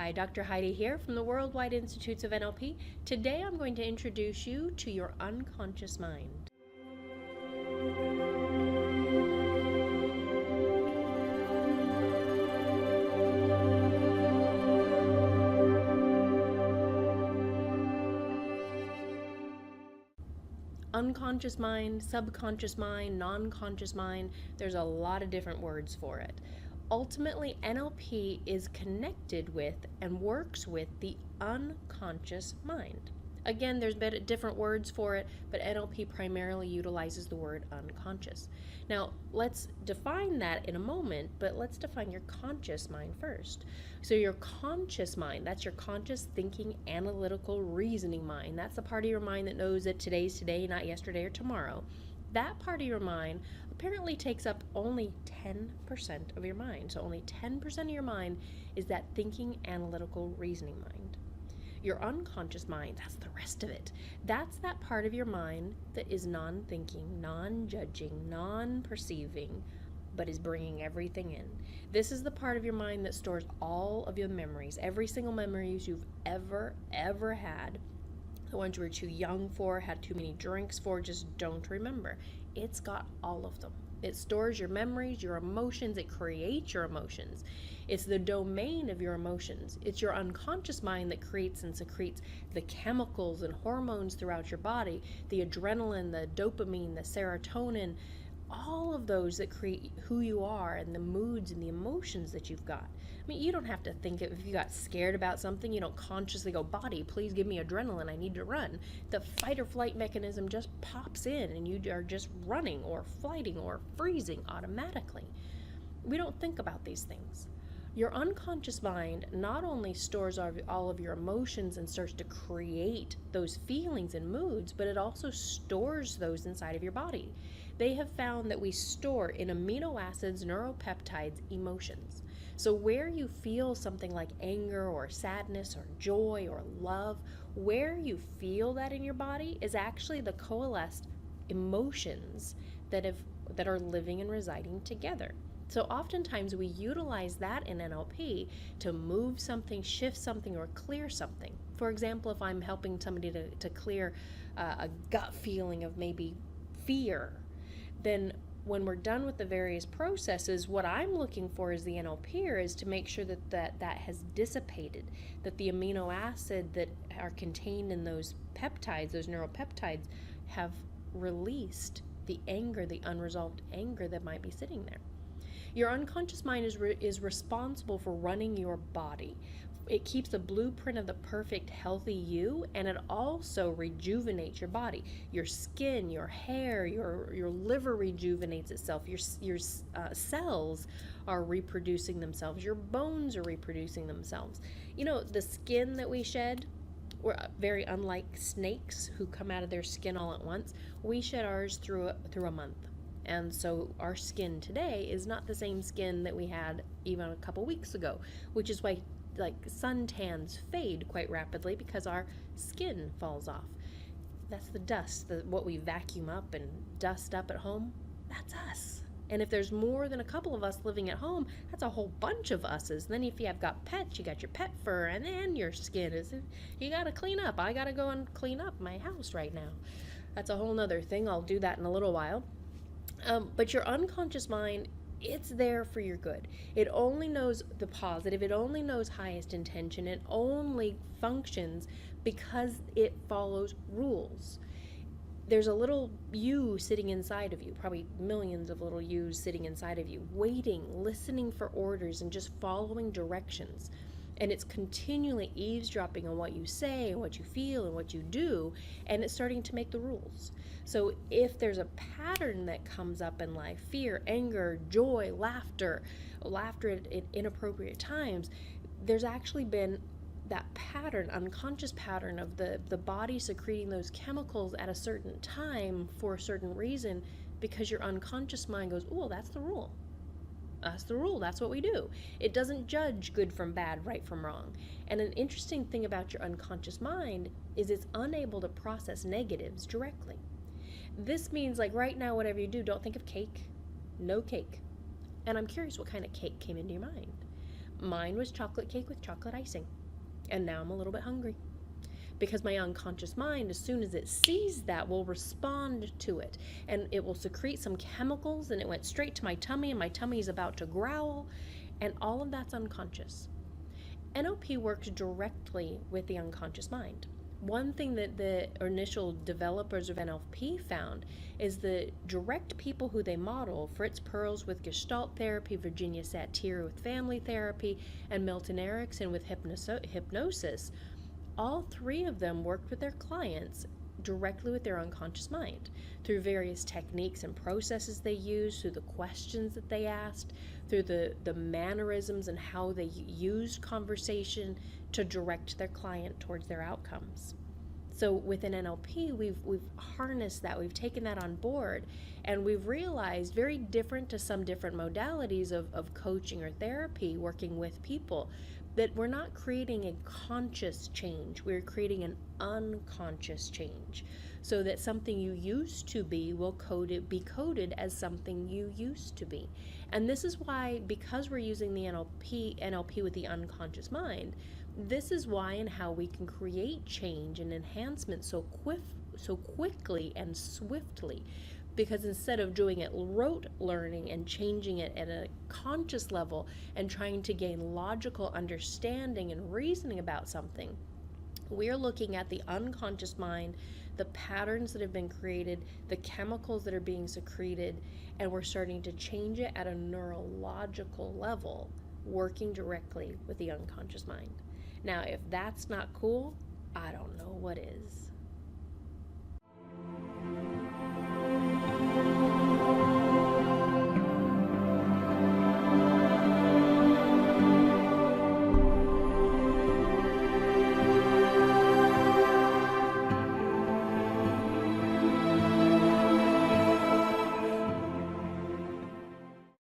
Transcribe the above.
Hi, Dr. Heidi here from the Worldwide Institutes of NLP. Today I'm going to introduce you to your unconscious mind. Unconscious mind, subconscious mind, non-conscious mind, there's a lot of different words for it. Ultimately, NLP is connected with and works with the unconscious mind. Again, there's been different words for it, but NLP primarily utilizes the word unconscious. Now, let's define that in a moment, but let's define your conscious mind first. So your conscious mind, that's your conscious thinking, analytical, reasoning mind. That's the part of your mind that knows that today's today, not yesterday or tomorrow. That part of your mind apparently takes up only 10% of your mind. So only 10% of your mind is that thinking, analytical, reasoning mind. Your unconscious mind, that's the rest of it. That's that part of your mind that is non-thinking, non-judging, non-perceiving, but is bringing everything in. This is the part of your mind that stores all of your memories, every single memories you've ever had. The ones you were too young for, had too many drinks for, just don't remember. It's got all of them. It stores your memories, your emotions, it creates your emotions. It's the domain of your emotions. It's your unconscious mind that creates and secretes the chemicals and hormones throughout your body, the adrenaline, the dopamine, the serotonin, all of those that create who you are and the moods and the emotions that you've got. I mean, you don't have to think if you got scared about something, you don't consciously go, body, please give me adrenaline, I need to run. The fight or flight mechanism just pops in and you are just running or flighting or freezing automatically. We don't think about these things. Your unconscious mind not only stores all of your emotions and starts to create those feelings and moods, but it also stores those inside of your body. They have found that we store in amino acids, neuropeptides, emotions. So where you feel something like anger or sadness or joy or love, where you feel that in your body is actually the coalesced emotions that are living and residing together. So oftentimes we utilize that in NLP to move something, shift something, or clear something. For example, if I'm helping somebody to clear a gut feeling of maybe fear, then when we're done with the various processes, what I'm looking for as the NLPer is to make sure that has dissipated, that the amino acid that are contained in those peptides, those neuropeptides, have released the anger, the unresolved anger that might be sitting there. Your unconscious mind is responsible for running your body. It keeps a blueprint of the perfect, healthy you, and it also rejuvenates your body. Your skin, your hair, your liver rejuvenates itself. Your cells are reproducing themselves. Your bones are reproducing themselves. You know, the skin that we shed, we're very unlike snakes who come out of their skin all at once. We shed ours through a month. And so our skin today is not the same skin that we had even a couple weeks ago, which is why suntans fade quite rapidly because our skin falls off. That's the dust, what we vacuum up and dust up at home, that's us. And if there's more than a couple of us living at home, that's a whole bunch of us's. Then if you have got pets, you got your pet fur, and then your skin is, you gotta clean up. I gotta go and clean up my house right now. That's a whole nother thing. I'll do that in a little while. But your unconscious mind, it's there for your good. It only knows the positive. It only knows highest intention. It only functions because it follows rules. There's a little you sitting inside of you, probably millions of little yous sitting inside of you, waiting, listening for orders, and just following directions. And it's continually eavesdropping on what you say and what you feel and what you do, and it's starting to make the rules. So if there's a pattern that comes up in life, fear, anger, joy, laughter at inappropriate times, there's actually been that pattern, unconscious pattern of the body secreting those chemicals at a certain time for a certain reason, because your unconscious mind goes, oh, that's the rule. That's the rule. That's what we do. It doesn't judge good from bad, right from wrong. And an interesting thing about your unconscious mind is it's unable to process negatives directly. This means, like right now, whatever you do, don't think of cake. No cake. And I'm curious what kind of cake came into your mind. Mine was chocolate cake with chocolate icing. And now I'm a little bit hungry. Because my unconscious mind, as soon as it sees that, will respond to it. And it will secrete some chemicals, and it went straight to my tummy, and my tummy is about to growl. And all of that's unconscious. NLP works directly with the unconscious mind. One thing that the initial developers of NLP found is the direct people who they model, Fritz Perls with Gestalt therapy, Virginia Satir with family therapy, and Milton Erickson with hypnosis, all three of them worked with their clients directly with their unconscious mind through various techniques and processes they used, through the questions that they asked, through the mannerisms and how they used conversation to direct their client towards their outcomes. So within NLP, we've harnessed that, we've taken that on board, and we've realized, very different to some different modalities of coaching or therapy working with people, that we're not creating a conscious change, we're creating an unconscious change, so that something you used to be will be coded as something you used to be. And this is why, because we're using the NLP with the unconscious mind, this is why and how we can create change and enhancement so quickly and swiftly. Because instead of doing it rote learning and changing it at a conscious level and trying to gain logical understanding and reasoning about something, we're looking at the unconscious mind, the patterns that have been created, the chemicals that are being secreted, and we're starting to change it at a neurological level, working directly with the unconscious mind. Now, if that's not cool, I don't know what is.